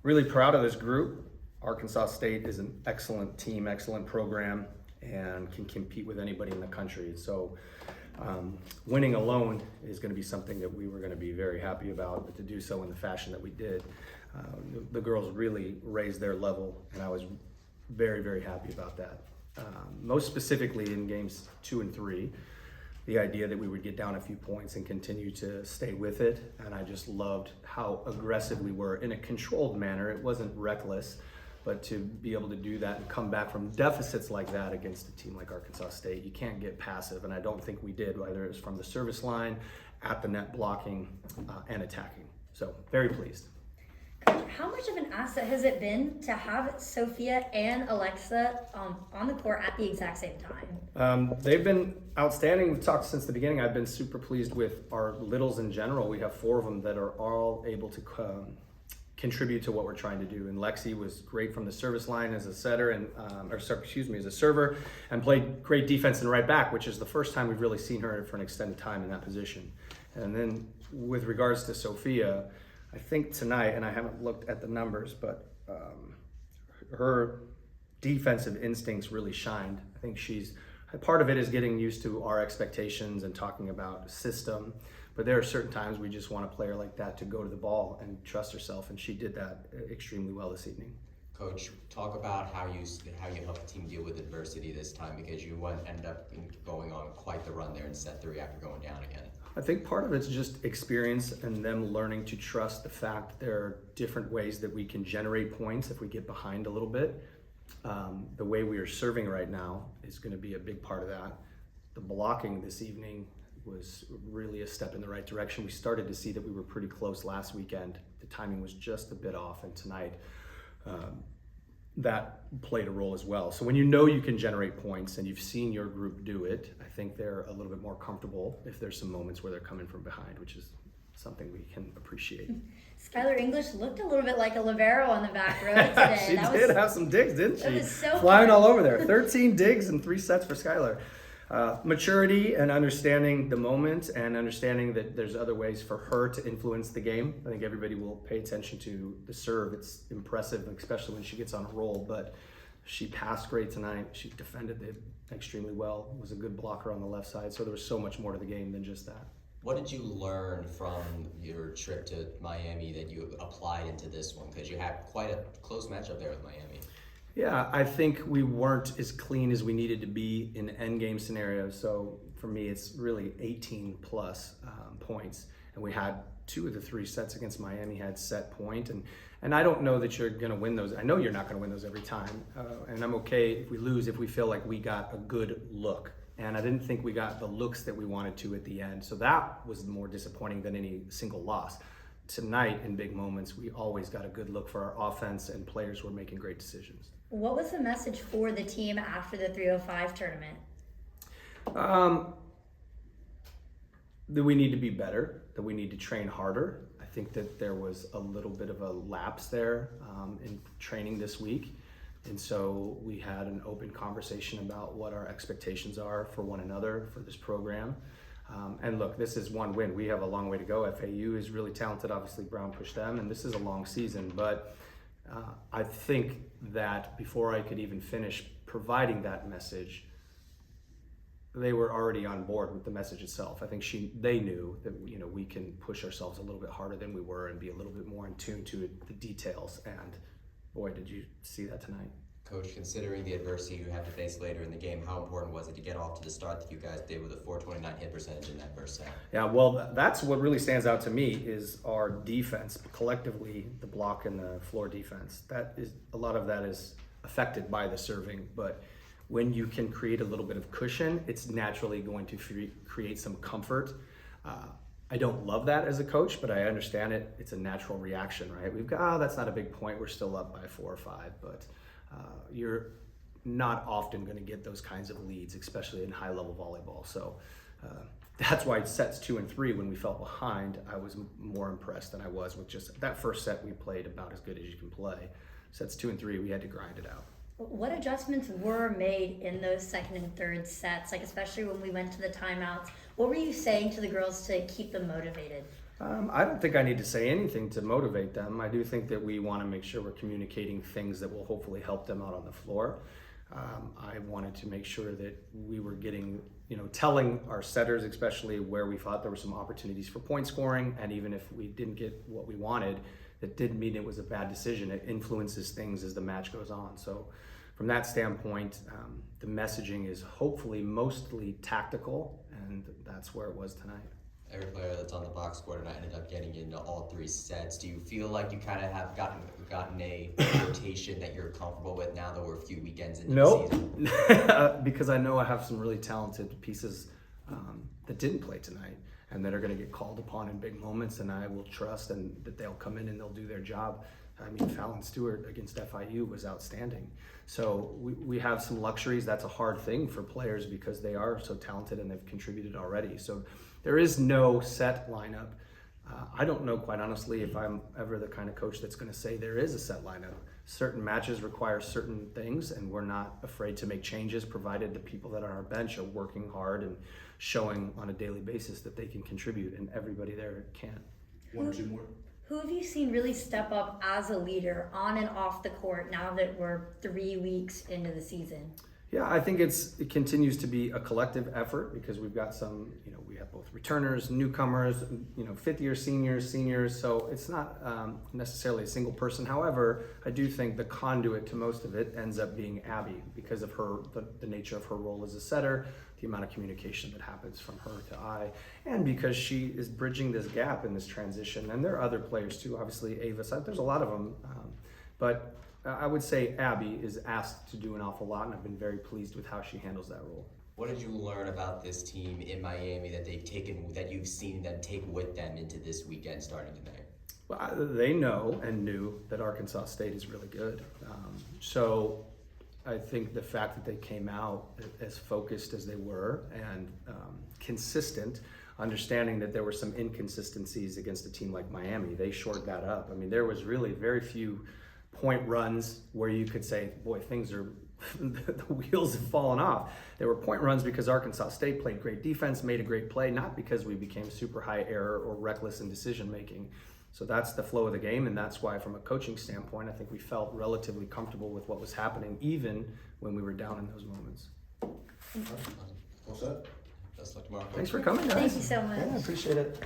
really proud of this group. Arkansas State is an excellent team, excellent program, and can compete with anybody in the country. So winning alone is going to be something that we were going to be very happy about, but to do so in the fashion that we did, the girls really raised their level, and I was very, very happy about that. Most specifically in games 2 and 3, the idea that we would get down a few points and continue to stay with it, and I just loved how aggressive we were in a controlled manner. It wasn't reckless, but to be able to do that and come back from deficits like that against a team like Arkansas State, you can't get passive, and I don't think we did, whether it was from the service line, at the net blocking, and attacking. So very pleased. How much of an asset has it been to have Sophia and Alexa on the court at the exact same time? They've been outstanding. We've talked since the beginning. I've been super pleased with our littles in general. We have 4 of them that are all able to contribute to what we're trying to do. And Lexi was great from the service line as a setter and, as a server, and played great defense and right back, which is the first time we've really seen her for an extended time in that position. And then with regards to Sophia, I think tonight, and I haven't looked at the numbers, but her defensive instincts really shined. I think part of it is getting used to our expectations and talking about system, but there are certain times we just want a player like that to go to the ball and trust herself, and she did that extremely well this evening. Coach, talk about how you helped the team deal with adversity this time, because you ended up going on quite the run there in set 3 after going down again. I think part of it's just experience and them learning to trust the fact there are different ways that we can generate points if we get behind a little bit. The way we are serving right now is going to be a big part of that. The blocking this evening was really a step in the right direction. We started to see that we were pretty close last weekend. The timing was just a bit off, and tonight that played a role as well. So when you know you can generate points and you've seen your group do it, I think they're a little bit more comfortable if there's some moments where they're coming from behind, which is something we can appreciate. Skylar English looked a little bit like a libero on the back row today. She did have some digs, didn't she? That was so flying fun. all over there. 13 digs and 3 sets for Skylar. Maturity and understanding the moment and understanding that there's other ways for her to influence the game. I think everybody will pay attention to the serve. It's impressive, especially when she gets on a roll, but she passed great tonight. She defended it extremely well, was a good blocker on the left side. So there was so much more to the game than just that. What did you learn from your trip to Miami that you applied into this one? Because you had quite a close matchup there with Miami. Yeah, I think we weren't as clean as we needed to be in endgame scenarios. So for me, it's really 18 plus points. And we had 2 of the 3 sets against Miami had set point. And I don't know that you're going to win those. I know you're not going to win those every time. And I'm okay if we lose, if we feel like we got a good look. And I didn't think we got the looks that we wanted to at the end. So that was more disappointing than any single loss. Tonight, in big moments, we always got a good look for our offense, and players were making great decisions. What was the message for the team after the 305 tournament? That we need to be better, that we need to train harder. I think that there was a little bit of a lapse there in training this week. And so we had an open conversation about what our expectations are for one another for this program. And look, this is one win. We have a long way to go. FAU is really talented. Obviously, Brown pushed them, and this is a long season. But I think that before I could even finish providing that message, they were already on board with the message itself. I think they knew that we can push ourselves a little bit harder than we were and be a little bit more in tune to the details. And boy, did you see that tonight. Coach, considering the adversity you had to face later in the game, how important was it to get off to the start that you guys did with a .429 hit percentage in that first set? Yeah, well, that's what really stands out to me is our defense, collectively, the block and the floor defense. A lot of that is affected by the serving, but when you can create a little bit of cushion, it's naturally going to create some comfort. I don't love that as a coach, but I understand it. It's a natural reaction, right? We've got, that's not a big point. We're still up by 4 or 5, but you're not often going to get those kinds of leads, especially in high-level volleyball. So that's why sets 2 and 3, when we fell behind, I was more impressed than I was with just that first set. We played about as good as you can play. Sets 2 and 3, we had to grind it out. What adjustments were made in those second and third sets, like especially when we went to the timeouts? What were you saying to the girls to keep them motivated? I don't think I need to say anything to motivate them. I do think that we want to make sure we're communicating things that will hopefully help them out on the floor. I wanted to make sure that we were getting, telling our setters especially where we thought there were some opportunities for point scoring, and even if we didn't get what we wanted, that didn't mean it was a bad decision. It influences things as the match goes on. So from that standpoint, the messaging is hopefully mostly tactical, and that's where it was tonight. Every player that's on the box score tonight ended up getting into all 3 sets. Do you feel like you kind of have gotten a rotation that you're comfortable with now that we're a few weekends into the season? Because I know I have some really talented pieces that didn't play tonight and that are going to get called upon in big moments, and I will trust and that they'll come in and they'll do their job. I mean, Fallon Stewart against FIU was outstanding. So we have some luxuries. That's a hard thing for players because they are so talented and they've contributed already. So there is no set lineup. I don't know, quite honestly, if I'm ever the kind of coach that's going to say there is a set lineup. Certain matches require certain things, and we're not afraid to make changes provided the people that are on our bench are working hard and showing on a daily basis that they can contribute, and everybody there can. One or two more. Who have you seen really step up as a leader on and off the court now that we're 3 weeks into the season? Yeah, I think it continues to be a collective effort because we've got some, we have both returners, newcomers, fifth year seniors. So it's not necessarily a single person. However, I do think the conduit to most of it ends up being Abby because of the nature of her role as a setter, the amount of communication that happens from her to I, and because she is bridging this gap in this transition. And there are other players too, obviously Ava, there's a lot of them, but I would say Abby is asked to do an awful lot, and I've been very pleased with how she handles that role. What did you learn about this team in Miami that you've seen them take with them into this weekend starting tonight? Well, they know and knew that Arkansas State is really good. So I think the fact that they came out as focused as they were and consistent, understanding that there were some inconsistencies against a team like Miami, they shored that up. I mean, there was really very few point runs where you could say, boy, things are, the wheels have fallen off. There were point runs because Arkansas State played great defense, made a great play, not because we became super high error or reckless in decision making. So that's the flow of the game, and that's why from a coaching standpoint, I think we felt relatively comfortable with what was happening, even when we were down in those moments. What's that? Best luck tomorrow. Thanks for coming, guys. Thank you so much. Yeah, I appreciate it.